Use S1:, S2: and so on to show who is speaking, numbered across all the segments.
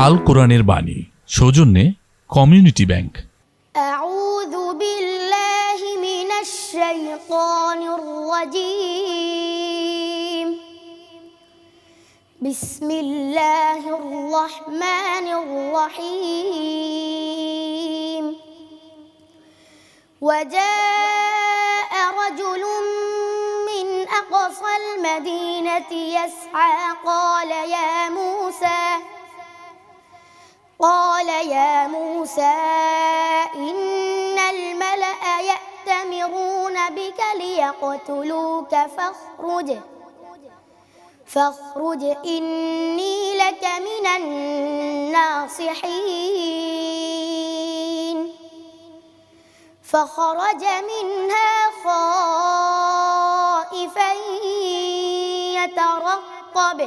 S1: আল কোরআনের বাণী সৌজন্যে কমিউনিটি ব্যাংক।
S2: আউযু বিল্লাহি মিনাশ শাইতানির রাজীম। বিসমিল্লাহির রহমানির রহিম। وجاء رجل من أقصى المدينة يسعى قال يا موسى إن الملأ يأتمرون بك ليقتلوك فاخرج إني لك من الناصحين فخرج منها خائفا يترقب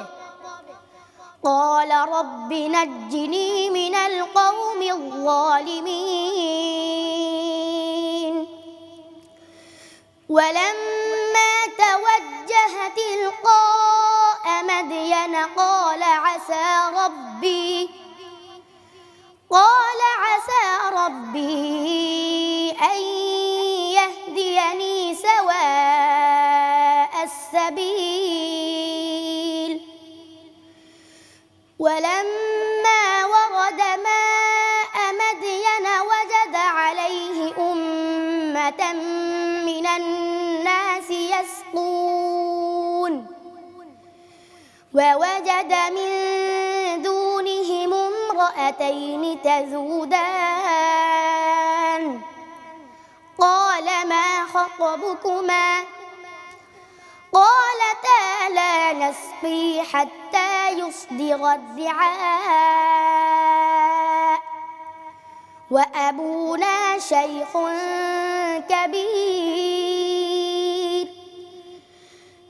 S2: قال رب نجني من القوم الظالمين ولما توجه تلقاء مدين قال عسى ربي أن يهديني سواء السبيل ولما ورد ماء مدين وجد عليه أمة من الناس يسقون ووجد من دونهم امرأتين تذودان قال ما خطبكما قالتا لا نسقي حتى يصدر الرعاء وأبونا شيخ كبير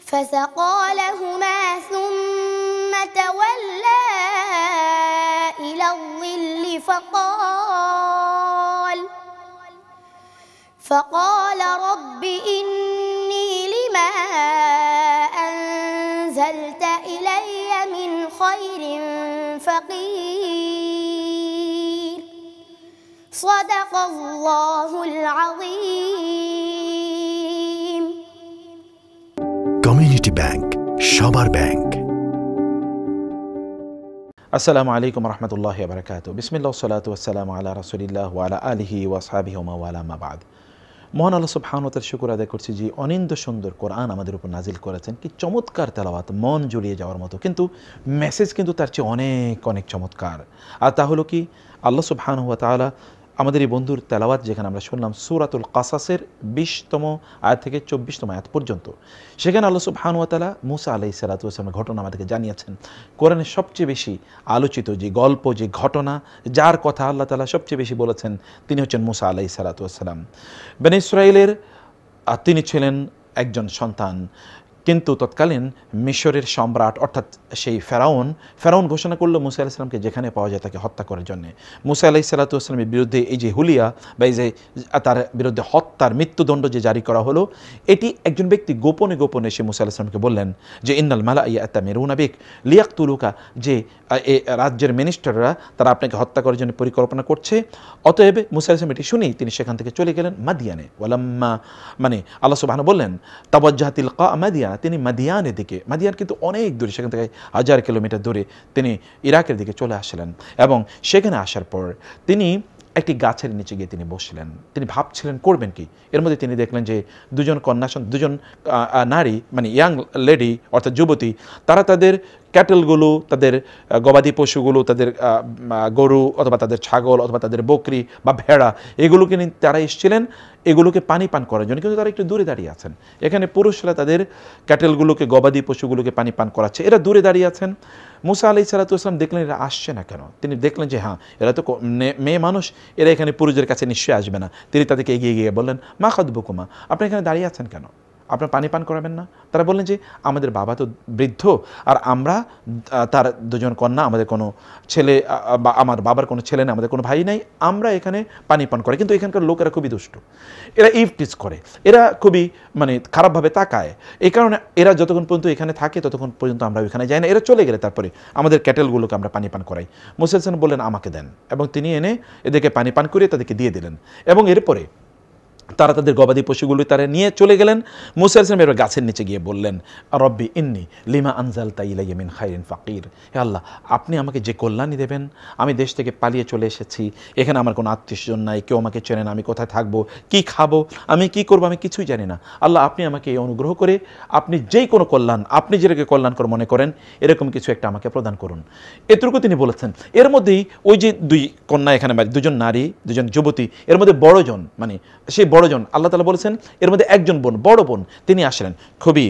S2: فسقى لهما ثم تولى إلى الظل فقال رب إني لما أنزلت إلي من خير فقير صدق الله العظيم।
S3: কমিউনিটি ব্যাংক, সবার ব্যাংক।
S4: আসসালামু আলাইকুম রহমতুল্লাহি ওয়া বারাকাতুহু। বিসমিল্লাহ ওয়াসসালাতু ওয়াসসালামু আলা রাসূলিল্লাহ ওয়া আলা আলিহি ওয়া আসহাবিহি ওয়া মাওয়ালা মা বাদ। মহান আল্লাহ সুবহানাহু ওয়া তাআলার শুকর আদায় করছি যে অনিন্দ সুন্দর কোরআন আমাদের উপর নাজিল করেছেন। কি চমৎকার তেলাওয়াত, মন জুড়িয়ে যাওয়ার মতো, কিন্তু মেসেজ কিন্তু তার চেয়ে অনেক অনেক চমৎকার। আর তা হলো কি, আল্লাহ সুবহানাহু ওয়া তাআলা আমাদের এই বন্ধুর তেলাওয়াত যেখানে আমরা শুনলাম সূরাতুল কাসাসের 20তম আয়াত থেকে 24তম আয়াত পর্যন্ত, সেখানে আল্লাহ সুবহানাহু ওয়া তাআলা মুসা আলাইহিস সালাতু ওয়াস সালামের ঘটনা আমাদেরকে জানিয়েছেন। কোরআনের সবচেয়ে বেশি আলোচিত যে গল্প, যে ঘটনা, যার কথা আল্লাহ তাআলা সবচেয়ে বেশি বলেছেন, তিনি হচ্ছেন মুসা আলাইহিস সালাতু ওয়াস সালাম। বনী ইসরাঈলের তিনি ছিলেন একজন সন্তান, কিন্তু তৎকালীন মিশরের সম্রাট অর্থাৎ সেই ফেরাউন ঘোষণা করলো মুসা আলাইহিস সালামকে যেখানে পাওয়া যায় তাকে হত্যা করার জন্য। মুসা আলাইহিস সালাতু ওয়াস সালামের বিরুদ্ধে এই যে হুলিয়া বা এই যে তার বিরুদ্ধে হত্যার মৃত্যুদণ্ড যে জারি করা হলো, এটি একজন ব্যক্তি গোপনে গোপনে সে মুসা আলাইহিস সালামকে বললেন যে ইন্নাল মালা ইয়াতামিরুনা বিক লিয়াকতুলুকা, যে এই রাজ্যের মিনিস্টাররা তারা আপনাকে হত্যা করার জন্য পরিকল্পনা করছে। অতএব মুসা আলাইহিস সালাম এটি শুনেই তিনি সেখান থেকে চলে গেলেন মাদিয়ানে। ওয়ালাম্মা মানে আল্লাহ সুবহানাহু বললেন তাওয়াজ্জাহা তিলকা মাদিয়ান, তিনি মাদিয়ানের দিকে, মাদিয়ান কিন্তু অনেক দূরে, সেখান থেকে 1000 কিলোমিটার দূরে, তিনি ইরাকের দিকে চলে আসলেন। এবং সেখানে আসার পর তিনি একটি গাছের নিচে গিয়ে তিনি বসলেন। তিনি ভাবছিলেন করবেন কি। এর মধ্যে তিনি দেখলেন যে দুজন নারী, মানে ইয়াং লেডি অর্থাৎ যুবতী, তারা তাদের ক্যাটেলগুলো, তাদের গবাদি পশুগুলো, তাদের গরু অথবা তাদের ছাগল অথবা তাদের বকরি বা ভেড়া, এগুলোকে নিয়ে তারা এসেছিলেন এগুলোকে পানি পান করার জন্য, কিন্তু তারা একটু দূরে দাঁড়িয়ে আছেন। এখানে পুরুষরা তাদের ক্যাটেলগুলোকে, গবাদি পশুগুলোকে পানি পান করাচ্ছে, এরা দূরে দাঁড়িয়ে আছেন। মুসা আলাইহিস সালাতু ওয়াস সালাম দেখলেন এরা আসছে না কেন। তিনি দেখলেন যে হ্যাঁ, এরা তো মেয়ে মানুষ, এরা এখানে পুরুষদের কাছে নিশ্চয়ই আসবে না। তিনি তাদেরকে এগিয়ে গিয়ে বললেন মা খাতবুকুমা, আপনি এখানে দাঁড়িয়ে আছেন কেন? আপনার পানি পান করাবেন না? তারা বললেন যে আমাদের বাবা তো বৃদ্ধ, আর আমরা তার দুজন কন্যা, আমাদের কোনো ছেলে বা আমার বাবার কোনো ছেলে নেই, আমাদের কোনো ভাই নাই, আমরা এখানে পানি পান করে। কিন্তু এখানকার লোকেরা খুবই দুষ্ট, এরা ইফটিজ করে, এরা খুবই মানে খারাপভাবে তাকায়। এই কারণে এরা যতক্ষণ পর্যন্ত এখানে থাকে ততক্ষণ পর্যন্ত আমরা ওইখানে যাই না, এরা চলে গেলে তারপরে আমাদের ক্যাটেলগুলোকে আমরা পানি পান করাই। মুসা আলাইহিস সালাম বললেন আমাকে দেন, এবং তিনি এনে এদেরকে পানি পান করিয়ে তাদেরকে দিয়ে দিলেন। এবং এরপরে তারা তাদের গবাদি পশুগুলো তারা নিয়ে চলে গেলেন। মুসা আলাইহিস সালাম এবার গাছের নিচে গিয়ে বললেন, রব্বি ইন্নি লিমা আনজালতা ইলাইয়া মিন খাইরিন ফাকির। হে আল্লাহ, আপনি আমাকে যে কল্যাণই দেবেন, আমি দেশ থেকে পালিয়ে চলে এসেছি, এখানে আমার কোনো আত্মীয়স্বজন নাই, কেউ আমাকে চেনে না, আমি কোথায় থাকবো, কি খাবো, আমি কি করবো, আমি কিছুই জানি না। আল্লাহ, আপনি আমাকে এই অনুগ্রহ করে আপনি যেই কোনো কল্যাণ, আপনি যেটাকে কল্যাণকর মনে করেন এরকম কিছু একটা আমাকে প্রদান করুন। এতটুকু তিনি বলেছেন। এর মধ্যেই ওই যে দুই কন্যা এখানে, দুজন নারী, দুজন যুবতী, এর মধ্যে বড়জন মানে সেই বড়জন আল্লাহ তাআলা বলেছেন এর মধ্যে একজন বোন, বড় বোন, তিনি আসলেন খুবই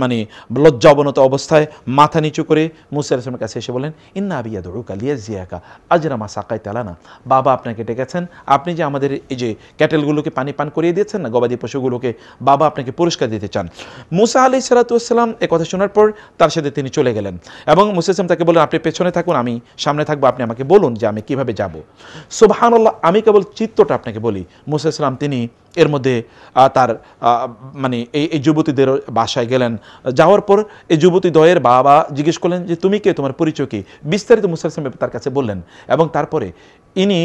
S4: মানে লজ্জাবনত অবস্থায় মাথা নিচু করে মুসা আলাইহিস সালামের কাছে এসে বলেন, ইন্না আবি ইয়াদউকা লিয়াজিয়াকা আজরা মা সাকাইতা লানা। বাবা আপনাকে ডেকেছেন, আপনি যে আমাদের এই যে ক্যাটেলগুলোকে পানি পান করিয়ে দিয়েছেন না, গবাদি পশুগুলোকে, বাবা আপনাকে পুরস্কার দিতে চান। মুসা আলাইহিস সালাতু ওয়াস সালাম এই কথা শোনার পর তার সাথে তিনি চলে গেলেন, এবং মুসা আলাইহিস সালাম তাকে বললেন, আপনি পেছনে থাকুন, আমি সামনে থাকবো, আপনি আমাকে বলুন যে আমি কিভাবে যাব। সুবহানাল্লাহ, আমি কেবল চিত্রটা আপনাকে বলি। মুসা আলাইহিস সালাম তিনি এর মধ্যে তার মানে এই যুবতীদের বাসায় গেলেন। যাওয়ার পর এই যুবতী দ্বয়ের বাবা জিজ্ঞেস করলেন যে তুমি কে, তোমার পরিচয় কি, বিস্তারিত মুসা আলাইহিস সালাম তার কাছে বললেন। এবং তারপরে ইনি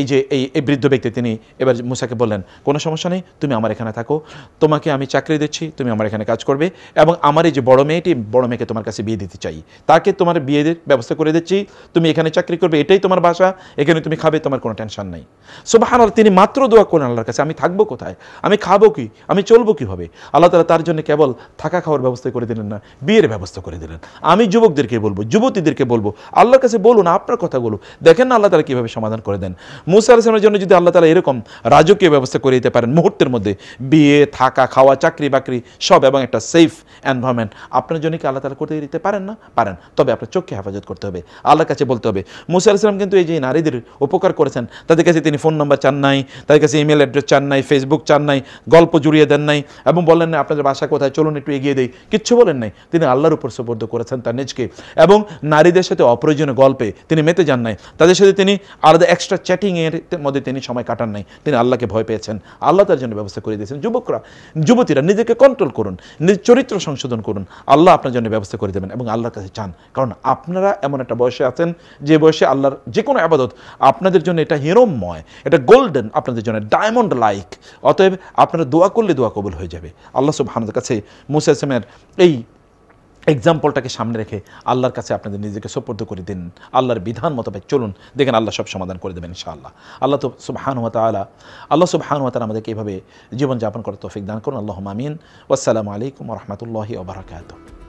S4: এই যে এই বৃদ্ধ ব্যক্তি তিনি এবার মুসাকে বললেন, কোনো সমস্যা নেই, তুমি আমার এখানে থাকো, তোমাকে আমি চাকরি দিচ্ছি, তুমি আমার এখানে কাজ করবে, এবং আমার এই যে বড় মেয়েকে তোমার কাছে বিয়ে দিতে চাই, তাকে তোমার বিয়ের ব্যবস্থা করে দিচ্ছি, তুমি এখানে চাকরি করবে, এটাই তোমার বাসা, এখানে তুমি খাবে, তোমার কোনো টেনশন নাই। সুবহানাল্লাহ, তিনি মাত্র দোয়া করেন আল্লাহর কাছে, আমি থাকবো কোথায়, আমি খাবো কি, আমি চলবো কীভাবে। আল্লাহ তাআলা তার জন্য কেবল থাকা খাওয়ার ব্যবস্থা করে দিলেন না, বিয়ের ব্যবস্থা করে দিলেন। আমি যুবকদেরকে বলবো, যুবতীদেরকে বলবো, আল্লাহর কাছে বলুন আপনার কথাগুলো, দেখেন না আল্লাহ তাআলা কীভাবে সমাধান করে দেন। মুসা আলাইহিস সালামের জন্য যদি আল্লাহ তাআলা এরকম রাজকীয় ব্যবস্থা করে দিতে পারেন মুহূর্তের মধ্যে, বিয়ে, থাকা খাওয়া, চাকরি বাকরি সব, এবং একটা সেফ এনভায়রনমেন্ট, আপনার জন্য কি আল্লাহ তাআলা করতে দিতে পারেন না? পারেন। তবে আপনার চোখকে হেফাজত করতে হবে, আল্লাহর কাছে বলতে হবে। মুসা আলাইহিস সালাম কিন্তু এই যে নারীদের উপকার করেছেন, তাদের কাছে তিনি ফোন নাম্বার চান নাই, তাদের কাছে ইমেল অ্যাড্রেস চান নাই, ফেসবুক চান নাই, গল্প জুড়িয়ে দেন নাই, এবং বললেন না আপনাদের বাসা কোথায়, চলুন একটু এগিয়ে দেই, কিচ্ছু বলেন নাই। তিনি আল্লাহর উপর সুপর্দ করেছেন তার নিজকে, এবং নারীদের সাথে অপ্রয়োজনীয় গল্পে তিনি মেতে যান নাই, তাদের সাথে তিনি আলাদা এক্সট্রা চ্যাটিংয়ের মধ্যে তিনি সময় কাটান নাই, তিনি আল্লাহকে ভয় পেয়েছেন, আল্লাহ তার জন্য ব্যবস্থা করে দিয়েছেন। যুবতীরা নিজেকে কন্ট্রোল করুন, নিজের চরিত্র সংশোধন করুন, আল্লাহ আপনার জন্য ব্যবস্থা করে দেবেন, এবং আল্লাহর কাছে চান, কারণ আপনারা এমন একটা বয়সে আছেন যে বয়সে আল্লাহর যে কোনো আবাদত আপনাদের জন্য এটা হিরোময়, এটা গোল্ডেন, আপনাদের জন্য ডায়মন্ড লাইক। অতএব আপনারা দোয়া করলে দোয়া কবুল হয়ে যাবে। আল্লাহ সুবহানাহু ওয়া তাআলার কাছে মুসা আলাইহিস সালামের এই এক্সাম্পলটাকে সামনে রেখে আল্লাহর কাছে আপনাদের নিজেকে সুপর্দ করে দিন, আল্লাহর বিধান মোতাবেক চলুন, দেখেন আল্লাহ সব সমাধান করে দেবেন ইনশাআল্লাহ। আল্লাহ সুবহানাহু ওয়া তাআলা আমাদেরকে এইভাবে জীবনযাপন করার তৌফিক দান করুন। আল্লাহুম্মা আমিন। ওয়াসসালামু আলাইকুম ওয়া রাহমাতুল্লাহি ওয়া বারাকাতুহু।